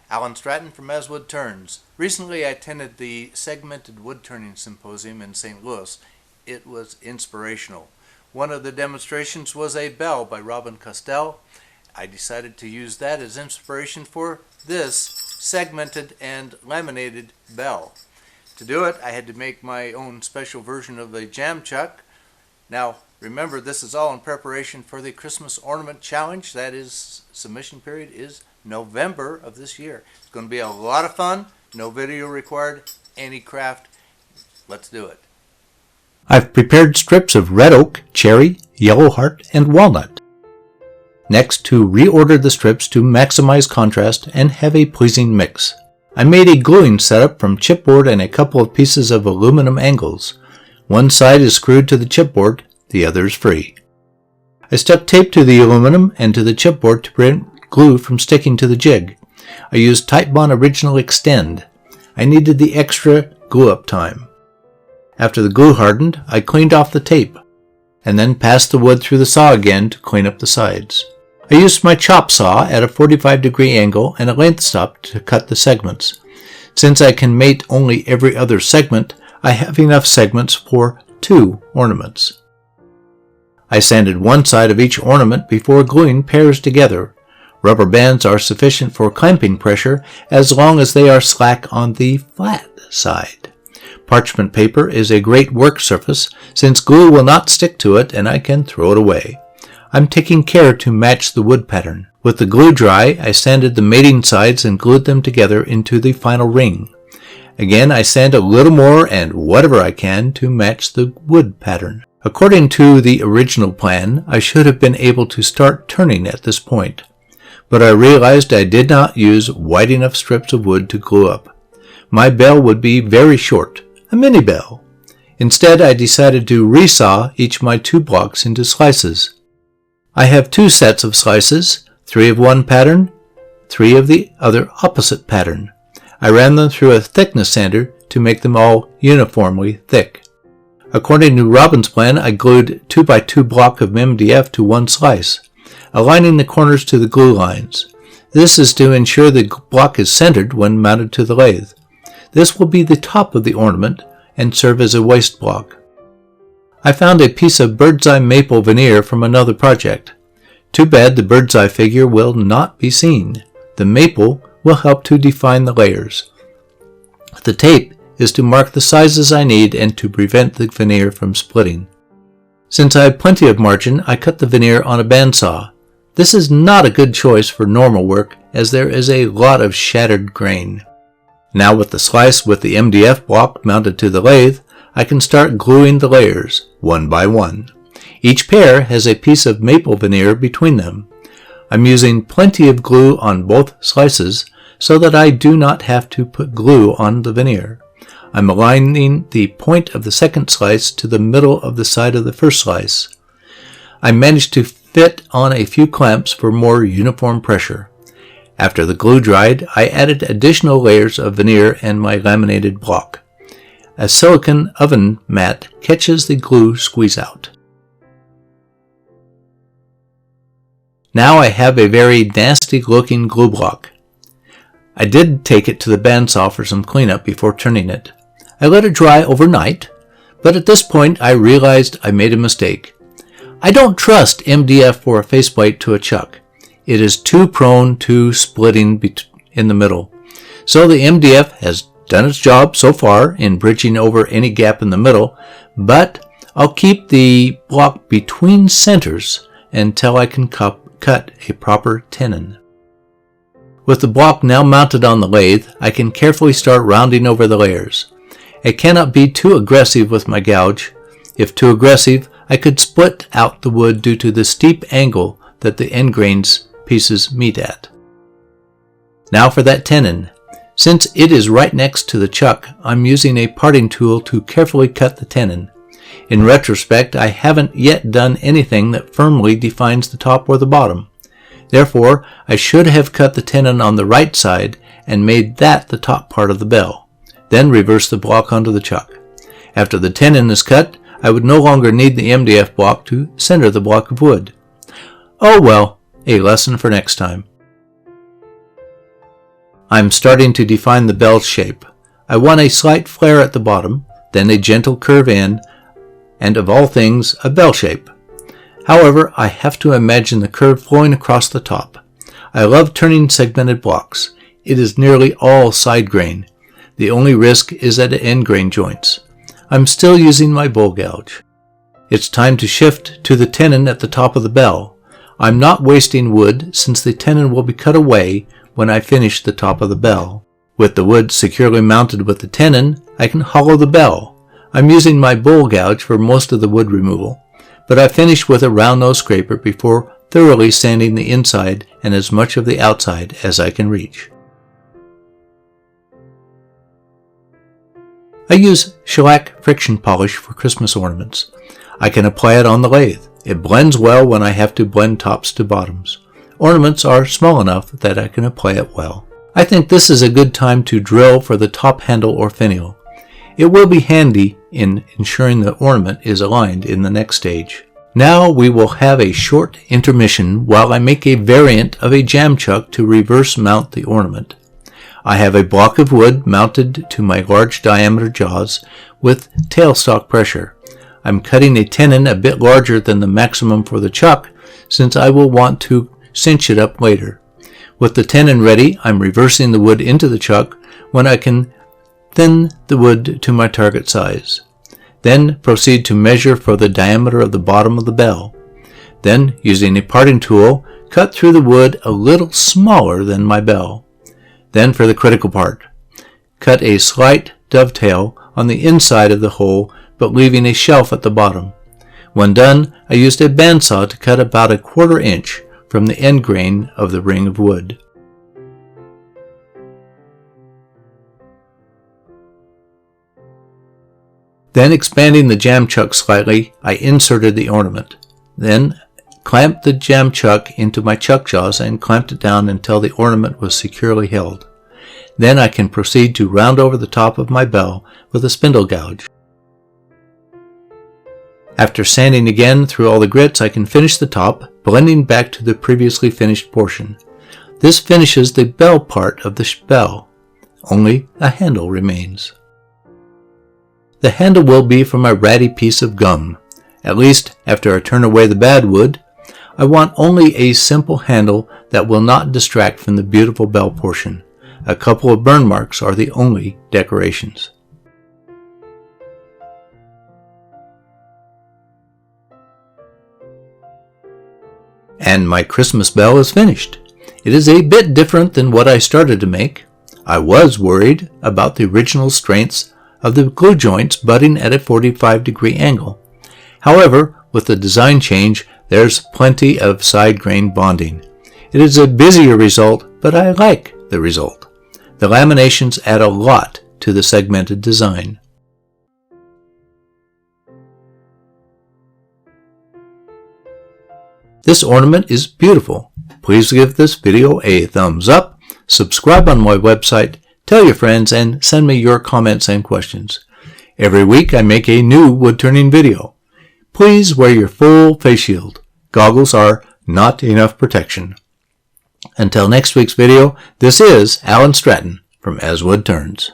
Alan Stratton from As Wood Turns. Recently I attended the Segmented Woodturning Symposium in St. Louis. It was inspirational. One of the demonstrations was a bell by Robin Costelle. I decided to use that as inspiration for this segmented and laminated bell. To do it, I had to make my own special version of a jam chuck. Now, remember, this is all in preparation for the Christmas Ornament Challenge. That is, submission period is November of this year. It's going to be a lot of fun. No video required. Any craft. Let's do it. I've prepared strips of red oak, cherry, yellow heart, and walnut. Next, to reorder the strips to maximize contrast and have a pleasing mix. I made a gluing setup from chipboard and a couple of pieces of aluminum angles. One side is screwed to the chipboard, the other is free. I stuck tape to the aluminum and to the chipboard to prevent glue from sticking to the jig. I used Titebond Original Extend. I needed the extra glue up time. After the glue hardened, I cleaned off the tape, and then passed the wood through the saw again to clean up the sides. I used my chop saw at a 45-degree angle and a length stop to cut the segments. Since I can mate only every other segment, I have enough segments for 2 ornaments. I sanded one side of each ornament before gluing pairs together. Rubber bands are sufficient for clamping pressure as long as they are slack on the flat side. Parchment paper is a great work surface since glue will not stick to it and I can throw it away. I'm taking care to match the wood pattern. With the glue dry, I sanded the mating sides and glued them together into the final ring. Again, I sand a little more and whatever I can to match the wood pattern. According to the original plan, I should have been able to start turning at this point, but I realized I did not use wide enough strips of wood to glue up. My bell would be very short, a mini bell. Instead, I decided to resaw each of my 2 blocks into slices. I have 2 sets of slices, 3 of one pattern, 3 of the other opposite pattern. I ran them through a thickness sander to make them all uniformly thick. According to Robin's plan, I glued 2x2 block of MDF to one slice, aligning the corners to the glue lines. This is to ensure the block is centered when mounted to the lathe. This will be the top of the ornament and serve as a waist block. I found a piece of bird's eye maple veneer from another project. Too bad the bird's eye figure will not be seen. The maple will help to define the layers. The tape is to mark the sizes I need and to prevent the veneer from splitting. Since I have plenty of margin, I cut the veneer on a bandsaw. This is not a good choice for normal work as there is a lot of shattered grain. Now with the slice with the MDF block mounted to the lathe, I can start gluing the layers, one by one. Each pair has a piece of maple veneer between them. I'm using plenty of glue on both slices so that I do not have to put glue on the veneer. I'm aligning the point of the second slice to the middle of the side of the first slice. I managed to fit on a few clamps for more uniform pressure. After the glue dried, I added additional layers of veneer and my laminated block. A silicone oven mat catches the glue squeeze out. Now I have a very nasty looking glue block. I did take it to the bandsaw for some cleanup before turning it. I let it dry overnight, but at this point I realized I made a mistake. I don't trust MDF for a faceplate to a chuck. It is too prone to splitting in the middle. So the MDF has done its job so far in bridging over any gap in the middle, but I'll keep the block between centers until I can cut a proper tenon. With the block now mounted on the lathe, I can carefully start rounding over the layers. I cannot be too aggressive with my gouge. If too aggressive, I could split out the wood due to the steep angle that the end grains pieces meet at. Now for that tenon. Since it is right next to the chuck, I'm using a parting tool to carefully cut the tenon. In retrospect, I haven't yet done anything that firmly defines the top or the bottom. Therefore, I should have cut the tenon on the right side and made that the top part of the bell. Then reverse the block onto the chuck. After the tenon is cut, I would no longer need the MDF block to center the block of wood. Oh well, a lesson for next time. I'm starting to define the bell shape. I want a slight flare at the bottom, then a gentle curve in, and of all things, a bell shape. However, I have to imagine the curve flowing across the top. I love turning segmented blocks. It is nearly all side grain. The only risk is at end grain joints. I'm still using my bowl gouge. It's time to shift to the tenon at the top of the bell. I'm not wasting wood since the tenon will be cut away when I finish the top of the bell. With the wood securely mounted with the tenon, I can hollow the bell. I'm using my bowl gouge for most of the wood removal, but I finish with a round nose scraper before thoroughly sanding the inside and as much of the outside as I can reach. I use shellac friction polish for Christmas ornaments. I can apply it on the lathe. It blends well when I have to blend tops to bottoms. Ornaments are small enough that I can apply it well. I think this is a good time to drill for the top handle or finial. It will be handy in ensuring the ornament is aligned in the next stage. Now we will have a short intermission while I make a variant of a jam chuck to reverse mount the ornament. I have a block of wood mounted to my large diameter jaws with tailstock pressure. I'm cutting a tenon a bit larger than the maximum for the chuck since I will want to cinch it up later. With the tenon ready, I'm reversing the wood into the chuck when I can thin the wood to my target size. Then proceed to measure for the diameter of the bottom of the bell. Then, using a parting tool, cut through the wood a little smaller than my bell. Then for the critical part. Cut a slight dovetail on the inside of the hole, but leaving a shelf at the bottom. When done, I used a bandsaw to cut about 1/4 inch from the end grain of the ring of wood. Then, expanding the jam chuck slightly, I inserted the ornament. Then clamped the jam chuck into my chuck jaws and clamped it down until the ornament was securely held. Then I can proceed to round over the top of my bell with a spindle gouge. After sanding again through all the grits, I can finish the top, blending back to the previously finished portion. This finishes the bell part of the bell. Only a handle remains. The handle will be from a ratty piece of gum. At least, after I turn away the bad wood, I want only a simple handle that will not distract from the beautiful bell portion. A couple of burn marks are the only decorations. And my Christmas bell is finished. It is a bit different than what I started to make. I was worried about the original strengths of the glue joints butting at a 45-degree angle. However, with the design change, there's plenty of side grain bonding. It is a busier result, but I like the result. The laminations add a lot to the segmented design. This ornament is beautiful. Please give this video a thumbs up, subscribe on my website, tell your friends, and send me your comments and questions. Every week I make a new wood turning video. Please wear your full face shield. Goggles are not enough protection. Until next week's video, this is Alan Stratton from As Wood Turns.